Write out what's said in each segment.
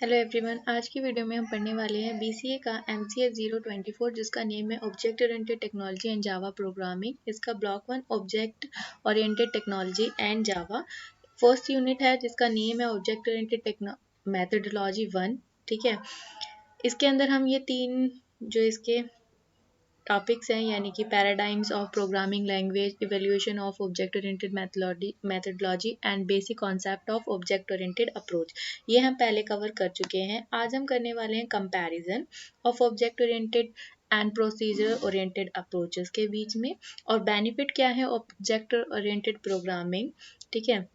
Hello everyone, आज की video में हम पढ़ने वाले हैं बीसीए का एमसीए 024 जिसका नेम है object oriented technology and Java programming. इसका block 1 object oriented technology and Java. First unit है जिसका नेम है ऑब्जेक्ट ओरिएंटेड मेथडोलॉजी 1। ठीक है, इसके अंदर हम ये तीन जो इसके टॉपिक्स हैं यानी कि paradigms of programming language, evaluation of object oriented methodology and basic concept of object oriented approach, ये हम पहले कवर कर चुके हैं। आज हम करने वाले हैं comparison of object oriented and procedure oriented approaches के बीच में, और बेनिफिट क्या है ऑब्जेक्ट ओरिएंटेड प्रोग्रामिंग। ठीक है,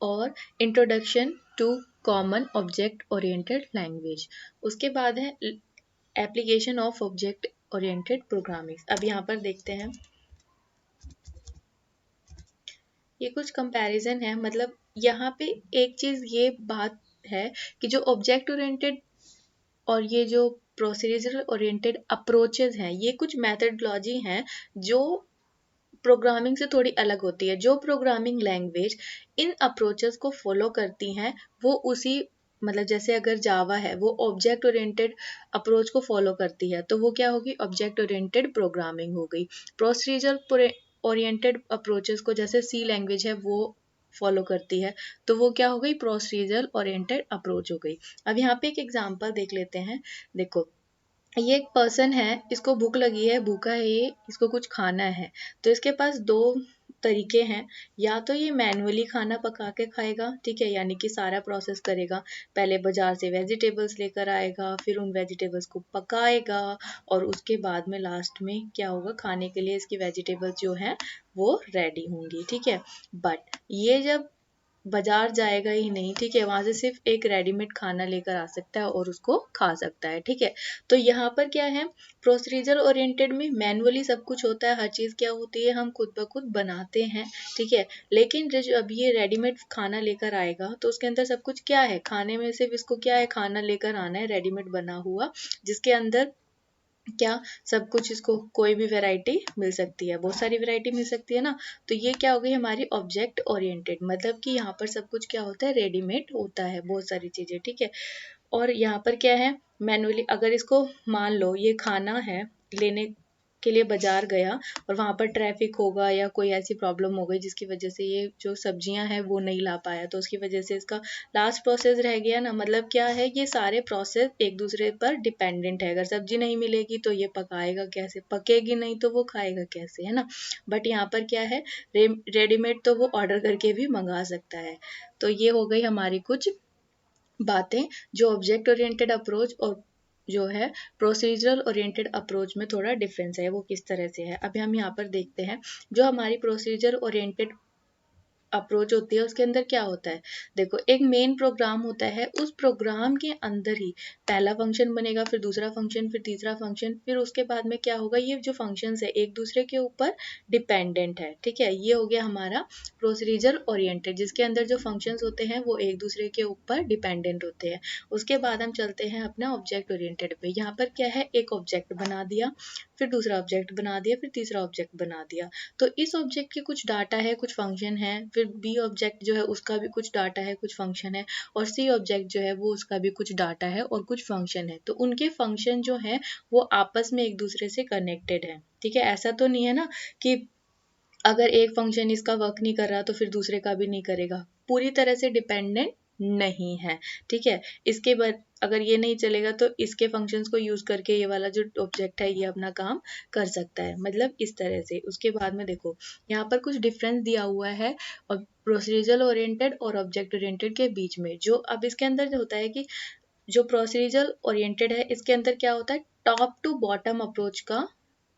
और introduction to common object oriented language. उसके बाद है application of object oriented programming. अब यहाँ पर देखते हैं, ये कुछ कंपैरिजन है। मतलब यहाँ पे एक चीज ये बात है कि जो ऑब्जेक्ट ओरिएंटेड और ये जो प्रोसीजरल ओरिएंटेड अप्रोचेस हैं, ये कुछ मेथडोलॉजी हैं जो प्रोग्रामिंग से थोड़ी अलग होती है। जो प्रोग्रामिंग लैंग्वेज इन अप्रोचेस को फॉलो करती हैं वो उसी, मतलब जैसे अगर जावा है वो ऑब्जेक्ट ओरिएंटेड अप्रोच को फॉलो करती है तो वो क्या होगी, ऑब्जेक्ट ओरिएंटेड प्रोग्रामिंग हो गई। प्रोसीजर ओरिएंटेड अप्रोचेस को जैसे सी लैंग्वेज है वो फॉलो करती है तो वो क्या हो गई, प्रोसीजर ओरिएंटेड अप्रोच हो गई। अब यहाँ पे एक एग्जांपल देख लेते हैं। देखो, ये एक पर्सन है, इसको भूख लगी है, भूखा है ये, इसको कुछ खाना है। तो इसके पास दो तरीके हैं, या तो ये मैनुअली खाना पका के खाएगा, ठीक है, यानी कि सारा प्रोसेस करेगा। पहले बाजार से वेजिटेबल्स लेकर आएगा, फिर उन वेजिटेबल्स को पकाएगा, और उसके बाद में लास्ट में क्या होगा, खाने के लिए इसकी वेजिटेबल्स जो हैं वो रेडी होंगी। ठीक है, बट ये जब बाजार जाएगा ही नहीं, ठीक है, वहां से सिर्फ एक रेडीमेड खाना लेकर आ सकता है और उसको खा सकता है। ठीक है, तो यहाँ पर क्या है, प्रोसीजर ओरिएंटेड में मैनुअली सब कुछ होता है, हर चीज क्या होती है, हम खुद ब खुद बनाते हैं। ठीक है, लेकिन जो अब ये रेडीमेड खाना लेकर आएगा तो उसके अंदर सब कुछ क्या है, खाने में सिर्फ इसको क्या है, खाना लेकर आना है रेडीमेड बना हुआ, जिसके अंदर क्या सब कुछ इसको कोई भी वैरायटी मिल सकती है, बहुत सारी वैरायटी मिल सकती है ना। तो ये क्या हो गई हमारी ऑब्जेक्ट ओरिएंटेड, मतलब कि यहाँ पर सब कुछ क्या होता है, रेडीमेड होता है बहुत सारी चीजें। ठीक है, और यहाँ पर क्या है, मैनुअली अगर इसको मान लो ये खाना है, लेने के लिए बाजार गया और वहां पर ट्रैफिक होगा या कोई ऐसी प्रॉब्लम हो गई जिसकी वजह से ये जो सब्जियां हैं वो नहीं ला पाया, तो उसकी वजह से इसका लास्ट प्रोसेस रह गया ना। मतलब क्या है, ये सारे प्रोसेस एक दूसरे पर डिपेंडेंट है। अगर सब्जी नहीं मिलेगी तो ये पकाएगा कैसे, पकेगी नहीं तो वो खाएगा कैसे, है ना। बट यहाँ पर क्या है, रेडीमेड तो वो ऑर्डर करके भी मंगा सकता है। तो ये हो गई हमारी कुछ बातें जो ऑब्जेक्ट ओरिएंटेड अप्रोच और जो है प्रोसीजरल ओरिएंटेड अप्रोच में थोड़ा डिफरेंस है, वो किस तरह से है। अभी हम यहाँ पर देखते हैं, जो हमारी प्रोसीजर ओरिएंटेड अप्रोच होती है उसके अंदर क्या होता है। देखो, एक मेन प्रोग्राम होता है, उस प्रोग्राम के अंदर ही पहला फंक्शन बनेगा, फिर दूसरा फंक्शन, फिर तीसरा फंक्शन, फिर उसके बाद में क्या होगा, ये जो फंक्शंस है एक दूसरे के ऊपर डिपेंडेंट है। ठीक है, ये हो गया हमारा प्रोसीजर ओरिएंटेड, जिसके अंदर जो फंक्शंस होते हैं वो एक दूसरे के ऊपर डिपेंडेंट होते हैं। उसके बाद हम चलते हैं अपना ऑब्जेक्ट ओरिएंटेड पे। यहाँ पर क्या है, एक ऑब्जेक्ट बना दिया, फिर दूसरा ऑब्जेक्ट बना दिया, फिर तीसरा ऑब्जेक्ट बना दिया। तो इस ऑब्जेक्ट के कुछ डाटा है, कुछ फंक्शन है, फिर बी ऑब्जेक्ट जो है उसका भी कुछ डाटा है, कुछ फंक्शन है, और सी ऑब्जेक्ट जो है वो उसका भी कुछ डाटा है और कुछ फंक्शन है। तो उनके फंक्शन जो है वो आपस में एक दूसरे से कनेक्टेड है। ठीक है, ऐसा तो नहीं है ना कि अगर एक फंक्शन इसका वर्क नहीं कर रहा तो फिर दूसरे का भी नहीं करेगा, पूरी तरह से डिपेंडेंट नहीं है। ठीक है, इसके बाद अगर ये नहीं चलेगा तो इसके फंक्शंस को यूज करके ये वाला जो ऑब्जेक्ट है ये अपना काम कर सकता है, मतलब इस तरह से। उसके बाद में देखो, यहाँ पर कुछ डिफरेंस दिया हुआ है और प्रोसीजरल ओरिएंटेड और ऑब्जेक्ट ओरिएंटेड के बीच में। जो अब इसके अंदर जो होता है कि जो प्रोसीजरल ओरिएंटेड है इसके अंदर क्या होता है, टॉप टू बॉटम अप्रोच का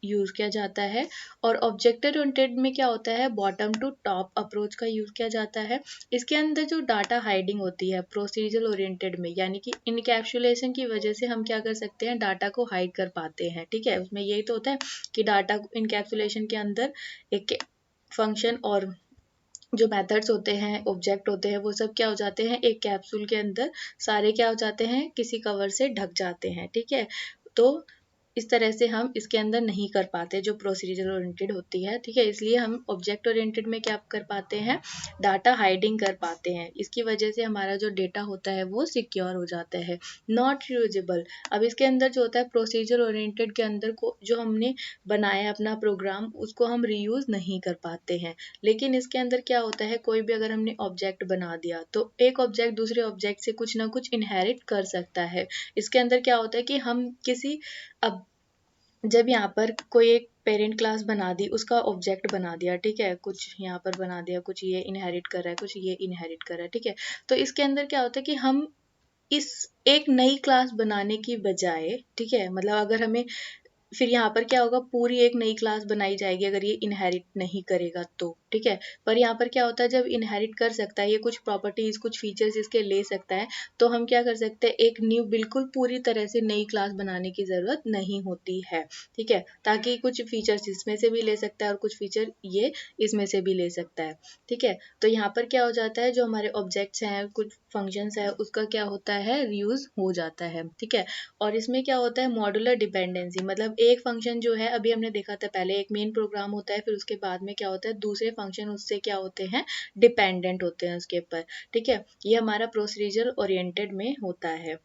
यूज किया जाता है, और ऑब्जेक्ट ओरिएंटेड में क्या होता है, बॉटम टू टॉप अप्रोच का यूज किया जाता है। इसके अंदर जो डाटा हाइडिंग होती है प्रोसीजरल ओरिएंटेड में, यानी कि इनकैप्सुलेशन की वजह से हम क्या कर सकते हैं, डाटा को हाइड कर पाते हैं। ठीक है, उसमें यही तो होता है कि डाटा इनकैप्सुलेशन के अंदर एक फंक्शन और जो मेथड्स होते हैं, ऑब्जेक्ट होते हैं, वो सब क्या हो जाते हैं, एक कैप्सूल के अंदर सारे क्या हो जाते हैं, किसी कवर से ढक जाते हैं। ठीक है, तो इस तरह से हम इसके अंदर नहीं कर पाते जो प्रोसीजर ओरिएंटेड होती है, ठीक है। इसलिए हम ऑब्जेक्ट ओरिएंटेड में क्या कर पाते हैं, डाटा हाइडिंग कर पाते हैं। इसकी वजह से हमारा जो डेटा होता है वो सिक्योर हो जाता है। नॉट रीयूजेबल, अब इसके अंदर जो होता है प्रोसीजर ओरिएंटेड के अंदर को जो हमने बनाया अपना प्रोग्राम उसको हम रीयूज नहीं कर पाते हैं। लेकिन इसके अंदर क्या होता है, कोई भी अगर हमने ऑब्जेक्ट बना दिया तो एक ऑब्जेक्ट दूसरे ऑब्जेक्ट से कुछ ना कुछ इनहेरिट कर सकता है। इसके अंदर क्या होता है कि हम किसी, अब जब यहाँ पर कोई एक पेरेंट क्लास बना दी, उसका ऑब्जेक्ट बना दिया, ठीक है, कुछ यहाँ पर बना दिया, कुछ ये इनहेरिट कर रहा है, कुछ ये इनहेरिट कर रहा है, ठीक है। तो इसके अंदर क्या होता है कि हम इस एक नई क्लास बनाने की बजाय, ठीक है, मतलब अगर हमें फिर यहाँ पर क्या होगा, पूरी एक नई क्लास बनाई जाएगी अगर ये इनहेरिट नहीं करेगा तो, ठीक है। पर यहाँ पर क्या होता है, जब इनहेरिट कर सकता है, ये कुछ प्रॉपर्टीज कुछ फीचर्स इसके ले सकता है, तो हम क्या कर सकते हैं, एक न्यू बिल्कुल पूरी तरह से नई क्लास बनाने की ज़रूरत नहीं होती है, ठीक है। ताकि कुछ फीचर्स इसमें से भी ले सकता है और कुछ फीचर ये इसमें से भी ले सकता है, ठीक है। तो यहाँ पर क्या हो जाता है, जो हमारे ऑब्जेक्ट्स हैं, कुछ फंक्शंस है, उसका क्या होता है, रीयूज हो जाता है, ठीक है। और इसमें क्या होता है, मॉड्यूलर डिपेंडेंसी, मतलब एक फंक्शन जो है, अभी हमने देखा था पहले एक मेन प्रोग्राम होता है, फिर उसके बाद में क्या होता है, दूसरे फंक्शन उससे क्या होते हैं, डिपेंडेंट होते हैं उसके ऊपर, ठीक है। ये हमारा प्रोसीजर ओरिएंटेड में होता है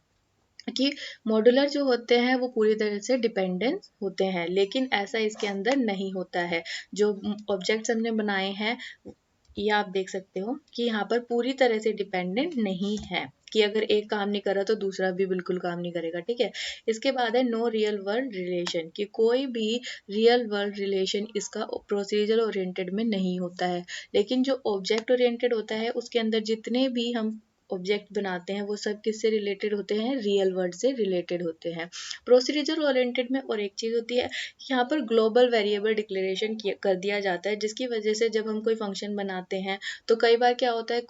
कि मॉड्यूलर जो होते हैं वो पूरी तरह से डिपेंडेंट होते हैं, लेकिन ऐसा इसके अंदर नहीं होता है। जो ऑब्जेक्ट्स हमने बनाए हैं ये आप देख सकते हो कि यहाँ पर पूरी तरह से डिपेंडेंट नहीं है, कि अगर एक काम नहीं कर रहा तो दूसरा भी बिल्कुल काम नहीं करेगा, ठीक है। इसके बाद है नो रियल वर्ल्ड रिलेशन, कि कोई भी रियल वर्ल्ड रिलेशन इसका प्रोसीजर ओरिएंटेड में नहीं होता है। लेकिन जो ऑब्जेक्ट ओरिएंटेड होता है उसके अंदर जितने भी हम ऑब्जेक्ट बनाते हैं वो सब किससे रिलेटेड होते हैं, रियल वर्ल्ड से रिलेटेड होते हैं। प्रोसीजर ओरिएंटेड में और एक चीज़ होती है, यहाँ पर ग्लोबल वेरिएबल डिक्लेरेशन कर दिया जाता है, जिसकी वजह से जब हम कोई फंक्शन बनाते हैं तो कई बार क्या होता है,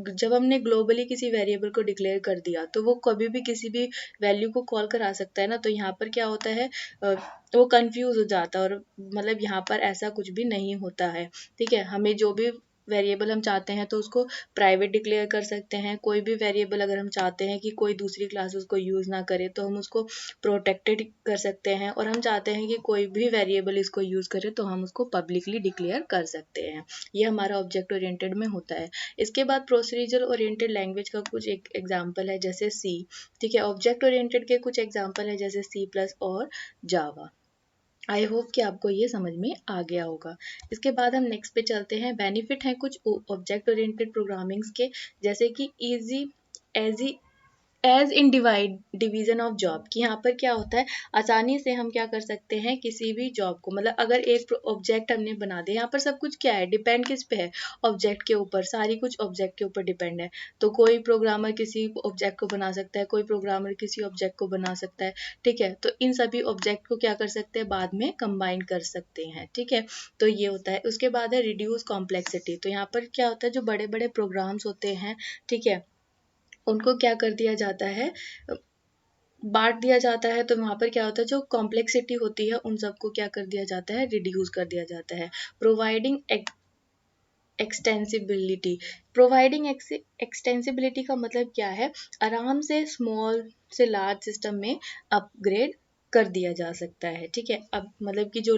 जब हमने ग्लोबली किसी वेरिएबल को डिक्लेयर कर दिया तो वो कभी भी किसी भी वैल्यू को कॉल करा सकता है ना, तो यहाँ पर क्या होता है, वो कंफ्यूज हो जाता है, और मतलब यहाँ पर ऐसा कुछ भी नहीं होता है, ठीक है। हमें जो भी वेरिएबल हम चाहते हैं तो उसको प्राइवेट डिक्लेयर कर सकते हैं। कोई भी वेरिएबल अगर हम चाहते हैं कि कोई दूसरी क्लास उसको यूज़ ना करे तो हम उसको प्रोटेक्टेड कर सकते हैं, और हम चाहते हैं कि कोई भी वेरिएबल इसको यूज़ करे तो हम उसको पब्लिकली डिक्लेयर कर सकते हैं। ये हमारा ऑब्जेक्ट ओरिएंटेड में होता है। इसके बाद प्रोसीजर ओरिएंटेड लैंग्वेज का कुछ एक एग्जाम्पल है जैसे सी, ठीक है। ऑब्जेक्ट ओरिएंटेड के कुछ एग्जाम्पल है जैसे सी प्लस और जावा। आई होप कि आपको ये समझ में आ गया होगा। इसके बाद हम नेक्स्ट पे चलते हैं। बेनिफिट हैं कुछ ऑब्जेक्ट ओरिएंटेड प्रोग्रामिंग्स के, जैसे कि easy edgy edge in divide division of job, कि यहाँ पर क्या होता है, आसानी से हम क्या कर सकते हैं, किसी भी जॉब को, मतलब अगर एक ऑब्जेक्ट हमने बना दिया, यहाँ पर सब कुछ क्या है, डिपेंड किस पे है, ऑब्जेक्ट के ऊपर, सारी कुछ ऑब्जेक्ट के ऊपर डिपेंड है। तो कोई प्रोग्रामर किसी ऑब्जेक्ट को बना सकता है, कोई प्रोग्रामर किसी ऑब्जेक्ट को बना सकता है, ठीक है। तो इन सभी ऑब्जेक्ट को क्या कर सकते हैं, बाद में कंबाइन कर सकते हैं, ठीक है। तो ये होता है। उसके बाद है रिड्यूस कॉम्प्लेक्सिटी, तो यहाँ पर क्या होता है, जो बड़े बड़े प्रोग्राम्स होते हैं, ठीक है, उनको क्या कर दिया जाता है, बांट दिया जाता है। तो वहाँ पर क्या होता है, जो कॉम्प्लेक्सिटी होती है उन सबको क्या कर दिया जाता है, रिड्यूस कर दिया जाता है। प्रोवाइडिंग एक्सटेंसिबिलिटी, प्रोवाइडिंग एक्सटेंसिबिलिटी का मतलब क्या है, आराम से स्मॉल से लार्ज सिस्टम में अपग्रेड कर दिया जा सकता है, ठीक है। अब मतलब कि जो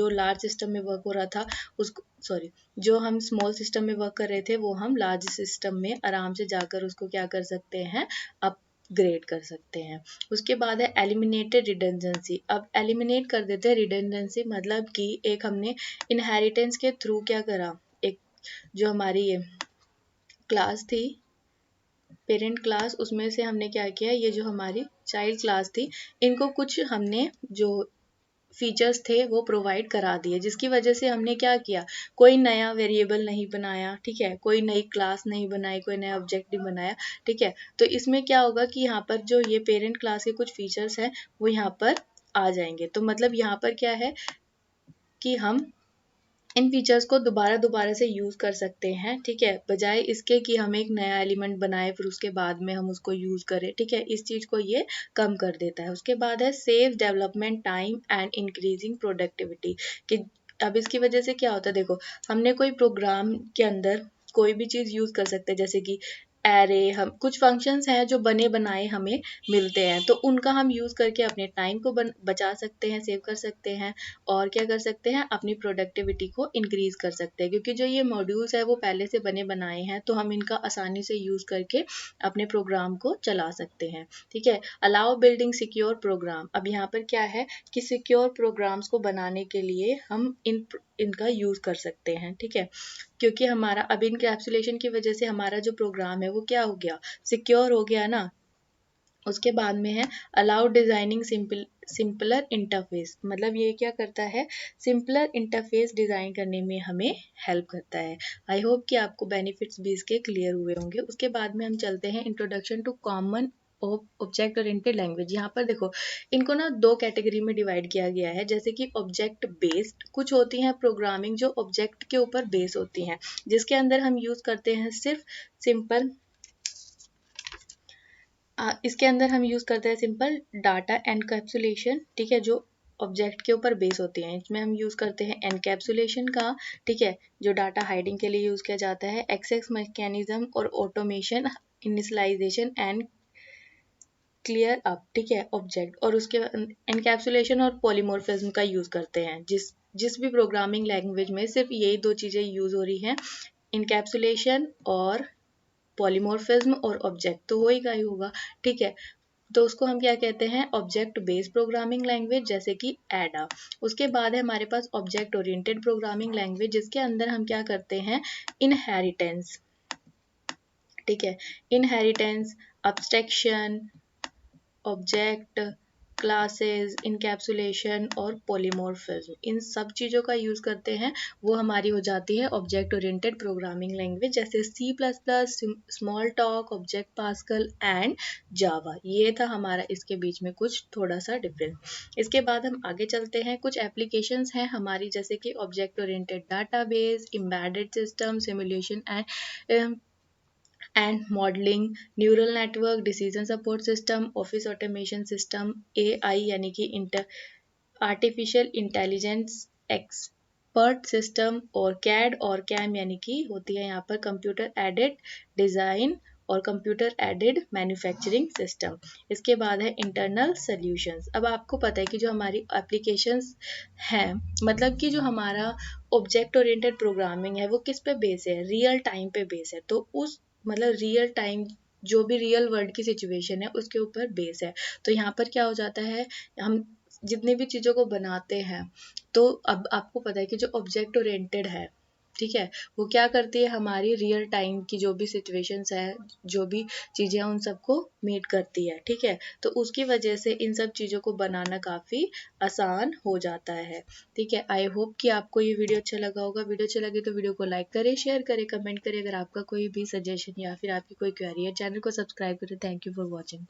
लार्ज सिस्टम में वर्क हो रहा था उसको, सॉरी, जो हम स्मॉल सिस्टम में वर्क कर रहे थे वो हम लार्ज सिस्टम में आराम से जाकर उसको क्या कर सकते हैं, अपग्रेड कर सकते हैं। उसके बाद है एलिमिनेटेड रिडंडेंसी, अब एलिमिनेट कर देते हैं रिडंडेंसी, मतलब कि एक हमने इनहेरिटेंस के थ्रू क्या करा, एक जो हमारी ये क्लास थी पेरेंट क्लास, उसमें से हमने क्या किया, ये जो हमारी चाइल्ड क्लास थी इनको कुछ हमने जो फीचर्स थे वो प्रोवाइड करा दिए, जिसकी वजह से हमने क्या किया, कोई नया वेरिएबल नहीं बनाया, ठीक है, कोई नई क्लास नहीं बनाई, कोई नया ऑब्जेक्ट नहीं बनाया, ठीक है। तो इसमें क्या होगा कि यहाँ पर जो ये पेरेंट क्लास के कुछ फीचर्स हैं वो यहाँ पर आ जाएंगे। तो मतलब यहाँ पर क्या है कि हम इन फीचर्स को दोबारा दोबारा से यूज़ कर सकते हैं, ठीक है, बजाय इसके कि हम एक नया एलिमेंट बनाए फिर उसके बाद में हम उसको यूज़ करें, ठीक है। इस चीज़ को ये कम कर देता है। उसके बाद है save development time and increasing productivity, कि अब इसकी वजह से क्या होता है, देखो हमने कोई प्रोग्राम के अंदर कोई भी चीज़ यूज़ कर सकते हैं, जैसे कि एरे, हम कुछ फंक्शंस हैं जो बने बनाए हमें मिलते हैं, तो उनका हम यूज़ करके अपने टाइम को बचा सकते हैं, सेव कर सकते हैं, और क्या कर सकते हैं, अपनी प्रोडक्टिविटी को इंक्रीज़ कर सकते हैं। क्योंकि जो ये मॉड्यूल्स है वो पहले से बने बनाए हैं, तो हम इनका आसानी से यूज़ करके अपने प्रोग्राम को चला सकते हैं। ठीक है, अलाउ बिल्डिंग सिक्योर प्रोग्राम। अब यहाँ पर क्या है कि सिक्योर प्रोग्राम्स को बनाने के लिए हम इनका यूज़ कर सकते हैं। ठीक है, क्योंकि हमारा अब इनकैप्सुलेशन की वजह से हमारा जो प्रोग्राम है वो क्या हो गया, सिक्योर हो गया ना। उसके बाद में है अलाउ डिजाइनिंग सिंपलर इंटरफेस। मतलब ये क्या करता है, सिंपलर इंटरफेस डिज़ाइन करने में हमें हेल्प करता है। आई होप कि आपको बेनिफिट्स भी इसके क्लियर हुए होंगे। उसके बाद में हम चलते हैं introduction to common object oriented language. यहाँ पर देखो, इनको ना दो कैटेगरी में डिवाइड किया गया है। जैसे कि ऑब्जेक्ट बेस्ड, कुछ होती हैं प्रोग्रामिंग जो ऑब्जेक्ट के ऊपर बेस होती हैं, जिसके अंदर हम यूज़ करते हैं सिर्फ सिंपल इसके अंदर हम यूज़ करते हैं सिंपल डाटा एनकैप्सुलेशन। ठीक है, जो ऑब्जेक्ट के ऊपर बेस होती हैं, इसमें हम यूज़ करते हैं एनकैप्सुलेशन का। ठीक है, जो डाटा हाइडिंग के लिए यूज़ किया जाता है, एक्सेस मैकेनिज्म और automation, initialization and clear up. ठीक है, ऑब्जेक्ट, और उसके एनकैप्सुलेशन और पॉलीमॉर्फिज्म का यूज़ करते हैं। जिस भी प्रोग्रामिंग लैंग्वेज में सिर्फ यही दो चीज़ें यूज़ हो रही हैं, इनकैप्सुलेशन और पॉलीमॉर्फिज्म और ऑब्जेक्ट, तो ही होगा। ठीक है, तो उसको हम क्या कहते हैं, ऑब्जेक्ट बेस्ड प्रोग्रामिंग लैंग्वेज, जैसे कि एडा। उसके बाद है हमारे पास ऑब्जेक्ट ओरिएंटेड प्रोग्रामिंग लैंग्वेज, जिसके अंदर हम क्या करते हैं, इनहेरिटेंस। ठीक है, inheritance, abstraction, object, classes, encapsulation और पॉलीमॉर्फिज्म, इन सब चीज़ों का यूज़ करते हैं। वो हमारी हो जाती है ऑब्जेक्ट ओरिएंटेड प्रोग्रामिंग लैंग्वेज, जैसे C++, Smalltalk, object Pascal and Java. ये था हमारा इसके बीच में कुछ थोड़ा सा डिफरेंस। इसके बाद हम आगे चलते हैं। कुछ एप्लीकेशंस हैं हमारी, जैसे कि object oriented database, embedded system, simulation and modelling, neural network, decision support system, office automation system, AI यानी कि आर्टिफिशियल इंटेलिजेंस एक्सपर्ट सिस्टम, और कैड और कैम यानी कि होती है यहाँ पर कंप्यूटर एडेड डिज़ाइन और कंप्यूटर एडेड मैन्युफैक्चरिंग सिस्टम। इसके बाद है इंटरनल सॉल्यूशंस। अब आपको पता है कि जो हमारी एप्लीकेशंस हैं, मतलब कि जो हमारा ऑब्जेक्ट ओरिएंटेड प्रोग्रामिंग है वो किस पे बेस है, रियल टाइम पे बेस है। तो उस मतलब रियल टाइम, जो भी रियल वर्ल्ड की सिचुएशन है उसके ऊपर बेस है। तो यहाँ पर क्या हो जाता है, हम जितनी भी चीज़ों को बनाते हैं, तो अब आपको पता है कि जो ऑब्जेक्ट ओरिएंटेड है, ठीक है, वो क्या करती है, हमारी रियल टाइम की जो भी सिचुएशंस है, जो भी चीज़ें हैं, उन सबको मीट करती है। ठीक है, तो उसकी वजह से इन सब चीज़ों को बनाना काफ़ी आसान हो जाता है। ठीक है, आई होप कि आपको ये वीडियो अच्छा लगा होगा। वीडियो अच्छा लगे तो वीडियो को लाइक करें, शेयर करें, कमेंट करें। अगर आपका कोई भी सजेशन या फिर आपकी कोई क्वेरी है, चैनल को सब्सक्राइब करें। Thank you for watching.